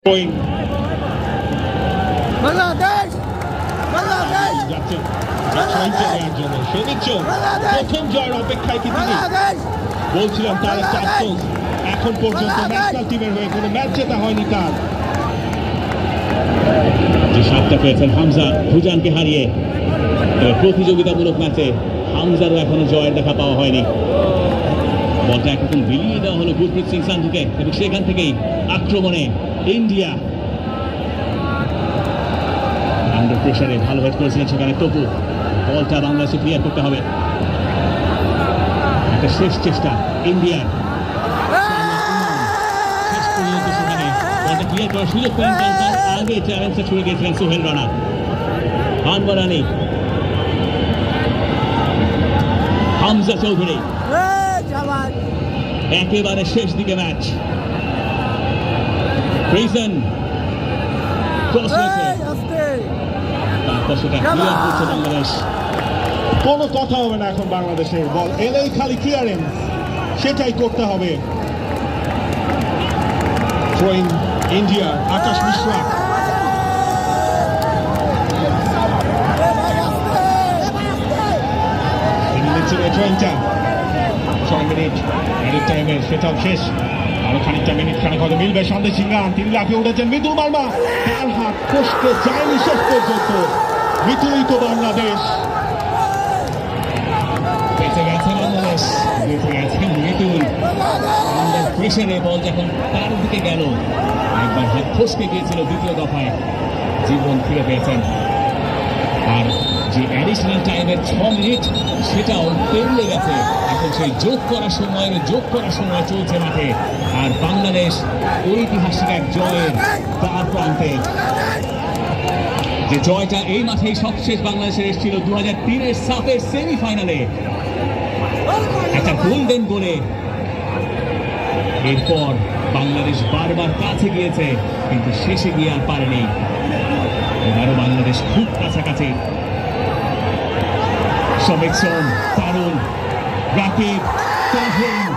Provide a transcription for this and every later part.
Going. Bangladesh Bangladesh যাচ্ছেন নেওয়ার জন্য সৌমিত্র প্রথম জয়ের অপেক্ষায় কি তিনি বাংলাদেশ বলছিলাম তার একটা আফসোস এখন পর্যন্ত ন্যাশনাল টিমের হয়ে কোনো ম্যাচ জেতা হয়নি তার। যে সাতটা পেয়েছেন হামজা ভুজানকে হারিয়ে, তবে প্রতিযোগিতামূলক ম্যাচে হামজারও এখনো জয়ের দেখা পাওয়া হয়নি। বলটা এখন বিলিয়ে দেওয়া হলো গুরপ্রীত সিং সান্ধুকে এবং সেখান থেকেই আক্রমণে ইন্ডিয়া। আন্ডার প্রেসারে ভালো হেড করেছিলেন সেখানে তপু। বলটা বাংলাদেশে ক্লিয়ার করতে হবে। একটা শেষ চেষ্টা ইন্ডিয়ার, শেষ পর্যন্ত সেখানে বলটা ক্লিয়ার করার সুযোগ পেলেন। তার আগে চ্যালেঞ্জটা ছুড়ে গিয়েছিলেন সোহেল রানা। আনওয়ারানি, হামজা চৌধুরী, একেবারে শেষ দিকে ম্যাচ। প্রিজন ক্রস হয়েছে, তারপর সেটা ক্লিয়ার করছে বাংলাদেশ। কোনো কথা হবে না এখন বাংলাদেশের বল এলেই খালি ক্লিয়ারেন্স, সেটাই করতে হবে। থ্রোইং ইন্ডিয়ার আকাশ মিশ্রা, থ্রোইংটা 6 মিনিট এডিট টাইমের, সেটাও শেষ। আরো খানিকটা মিনিট খানিক হয়তো মিলবে। সন্দেশ সিংহান তিনি লাফিয়ে উঠেছেন। মিতুল মার্মা, তার হাত কষ্টে যায়নি শেষ পর্যন্ত। মিতুলই তো বাংলাদেশ। বেঁচে গেছে বাংলাদেশ, বেঁচে গেছেন মিতুল। আন্ডার প্রেসারে বল যখন তার দিকে গেল, একবার হাত ফসকে গিয়েছিল দ্বিতীয় দফায়, জীবন ফিরে পেয়েছেন। আর যে অ্যাডিশনাল টাইমের 6 মিনিট সেটাও পেরিয়ে গেছে। এখন সেই যোগ করার সময় চলছে মাঠে। আর বাংলাদেশ ঐতিহাসিক এক জয়ের দ্বার প্রান্তে। যে জয়টা এই মাঠেই সবশেষ বাংলাদেশের এসেছিল 2003-এর সাফের সেমিফাইনালে, একটা গোল্ডেন গোলে। এরপর বাংলাদেশ বারবার কাছে গিয়েছে, কিন্তু শেষে গিয়ে আর পারেনি। এবারও বাংলাদেশ খুব কাছাকাছি। সমিকসন, তারুণ, রাকিব, তাহিন,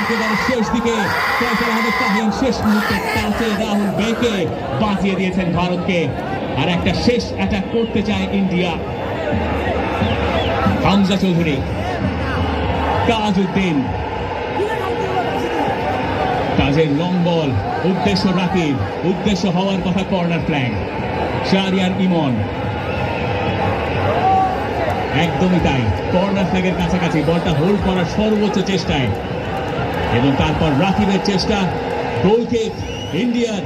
একেবারে শেষ দিকে ফয়সাল আহমেদ তাহিন শেষ মুহূর্তে টাচে রাহুল বেকে বাঁচিয়ে দিয়েছেন ভারতকে। আর একটা শেষ অ্যাটাক করতে চায় ইন্ডিয়া। হামজা চৌধুরী, তাজউদ্দিন, তাজের লং বল, উদ্দেশ্য রাকিব, উদ্দেশ্য হওয়ার কথা কর্নার ফ্ল্যাগ। শাহরিয়ার ইমন, একদমই তাই, কর্নার ফ্ল্যাগের কাছাকাছি, বলটা হোল্ড করার সর্বোচ্চ চেষ্টায়। এবং তারপর রাকিবের চেষ্টা, গোল কিক ইন্ডিয়ার।